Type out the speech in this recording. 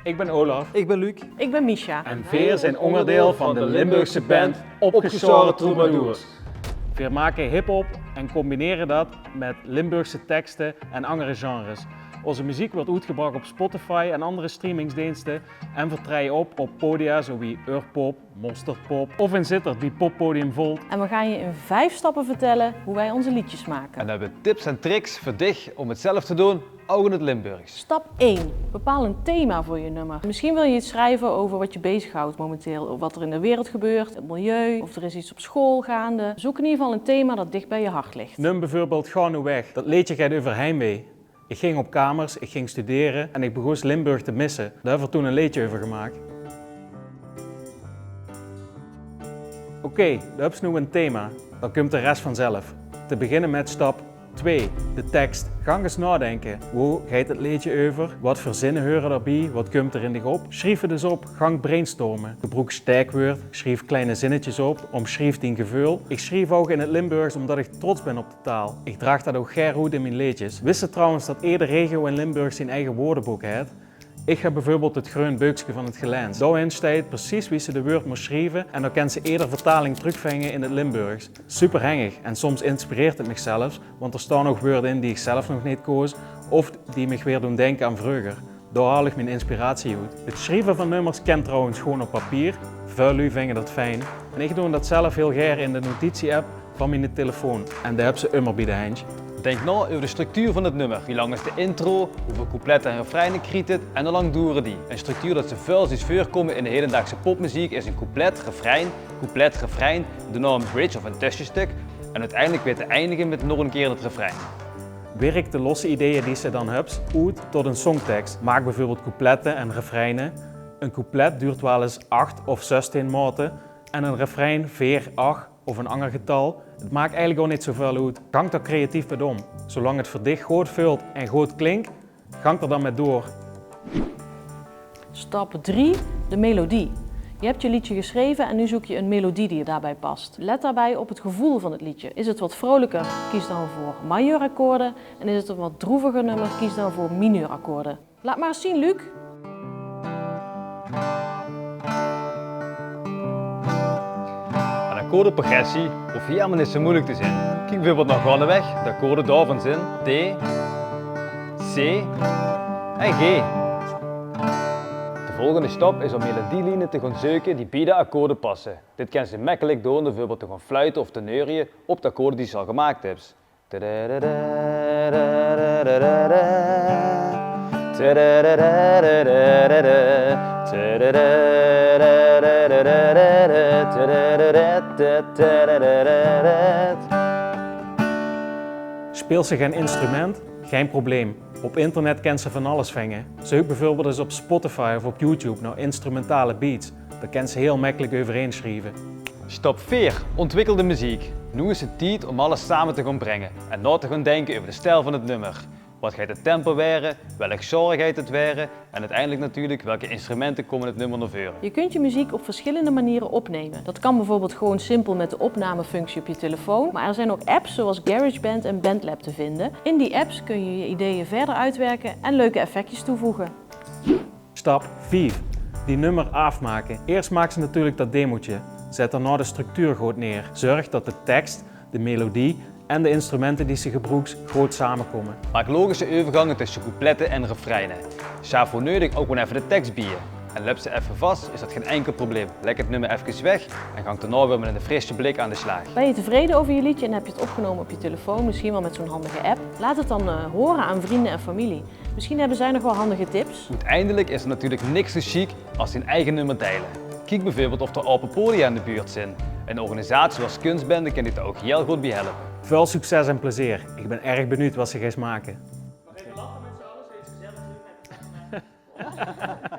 Ik ben Olaf. Ik ben Luc. Ik ben Misha. En Veer zijn onderdeel van de Limburgse band Opgeschoren Troubadours. Veer maken hip-hop en combineren dat met Limburgse teksten en andere genres. Onze muziek wordt uitgebracht op Spotify en andere streamingsdiensten en vertreien op podia zoals Urpop, Mosterdpop of in Sittard bij Poppodium Volt. En we gaan je in 5 stappen vertellen hoe wij onze liedjes maken. En dan hebben we tips en tricks voor dich om het zelf te doen, ook in het Limburgs. Stap 1. Bepaal een thema voor je nummer. Misschien wil je iets schrijven over wat je bezighoudt momenteel. Wat er in de wereld gebeurt, het milieu, of er is iets op school gaande. Zoek in ieder geval een thema dat dicht bij je hart ligt. Neem bijvoorbeeld Ga nu weg. Dat liedje gaat over heimwee. Ik ging op kamers, ik ging studeren en ik begon Limburg te missen. Daar hebben we toen een liedje over gemaakt. Oké, dan heb je nu een thema. Dan komt de rest vanzelf. Te beginnen met stap 2, de tekst. Ga eens nadenken. Hoe gaat het liedje over? Wat voor zinnen horen daarbij? Wat komt er in de op? Schrijf het dus op. Gang brainstormen. Gebruik sterkwoord. Schrijf kleine zinnetjes op. Omschrijf die gevoel. Ik schrijf ook in het Limburgs omdat ik trots ben op de taal. Ik draag dat ook graag goed in mijn liedjes. Wist je trouwens dat iedere regio in Limburg zijn eigen woordenboek heeft? Ik heb bijvoorbeeld het groen buikje van het Gelens. Daarin staat precies wie ze de woord moest schrijven en dan kan ze eerder vertaling terugvangen in het Limburgs. Super hangig en soms inspireert het me zelfs, want er staan ook woorden in die ik zelf nog niet koos of die me weer doen denken aan vroeger. Daar haal ik mijn inspiratie uit. Het schrijven van nummers kan trouwens gewoon op papier. Veel lui vinden dat fijn. En ik doe dat zelf heel graag in de notitie-app van mijn telefoon. En daar heb ze immer bij de hand. Denk nou over de structuur van het nummer. Hoe lang is de intro, hoeveel coupletten en refreinen krijgt het en hoe lang duren die? Een structuur dat zoveel is voorkomen in de hedendaagse popmuziek is een couplet, refrein, daarna een bridge of een tussenstuk en uiteindelijk weer te eindigen met nog een keer het refrein. Werk de losse ideeën die ze dan hebt uit tot een songtekst. Maak bijvoorbeeld coupletten en refreinen. Een couplet duurt wel eens 8 of 16 maten en een refrein 4, 8 of een ander getal. Het maakt eigenlijk ook niet zoveel uit. Gang er creatief bij om. Zolang het voor dich goed vult en goed klinkt, gang er dan met door. Stap 3. De melodie. Je hebt je liedje geschreven en nu zoek je een melodie die daarbij past. Let daarbij op het gevoel van het liedje. Is het wat vrolijker, kies dan voor majeurakkoorden. En is het een wat droeviger nummer, kies dan voor mineurakkoorden. Laat maar eens zien, Luc. Een akkoordenprogressie hoeft helemaal niet zo moeilijk te zijn. Kijk bijvoorbeeld naar gaandeweg, de akkoorden daarvan zijn D, C en G. De volgende stap is om melodielijnen te gaan zoeken die bij de akkoorden passen. Dit kan ze makkelijk doen door bijvoorbeeld te gaan fluiten of te neurien op de akkoorden die je al gemaakt hebt. Speel ze geen instrument? Geen probleem. Op internet kan ze van alles vangen. Zoek bijvoorbeeld eens op Spotify of op YouTube naar instrumentale beats. Daar kan ze heel makkelijk overeen schrijven. Stap 4. Ontwikkel de muziek. Nu is het tijd om alles samen te gaan brengen en na te gaan denken over de stijl van het nummer. Wat gaat het tempo waren, welk genre gaat het waren en uiteindelijk natuurlijk welke instrumenten komen het nummer naar voren. Je kunt je muziek op verschillende manieren opnemen. Dat kan bijvoorbeeld gewoon simpel met de opnamefunctie op je telefoon. Maar er zijn ook apps zoals GarageBand en BandLab te vinden. In die apps kun je je ideeën verder uitwerken en leuke effectjes toevoegen. Stap 4. Die nummer afmaken. Eerst maak ze natuurlijk dat demootje. Zet daarna de structuur goed neer. Zorg dat de tekst, de melodie en de instrumenten die ze gebruikt goed samenkomen. Maak logische overgangen tussen coupletten en refreinen. Schaaf voor nodig ook gewoon even de tekst bij je. En lep ze even vast, is dat geen enkel probleem. Leg het nummer even weg en gang daarna weer met een frisse blik aan de slag. Ben je tevreden over je liedje en heb je het opgenomen op je telefoon, misschien wel met zo'n handige app? Laat het dan horen aan vrienden en familie. Misschien hebben zij nog wel handige tips. Uiteindelijk is er natuurlijk niks zo chic als zijn eigen nummer delen. Kijk bijvoorbeeld of er open podia in de buurt zijn. Een organisatie als Kunstbende kan dit daar ook heel goed bij helpen. Veel succes en plezier. Ik ben erg benieuwd wat ze gaan maken. Nog even lachen met z'n allen, zoiets gezellig doen met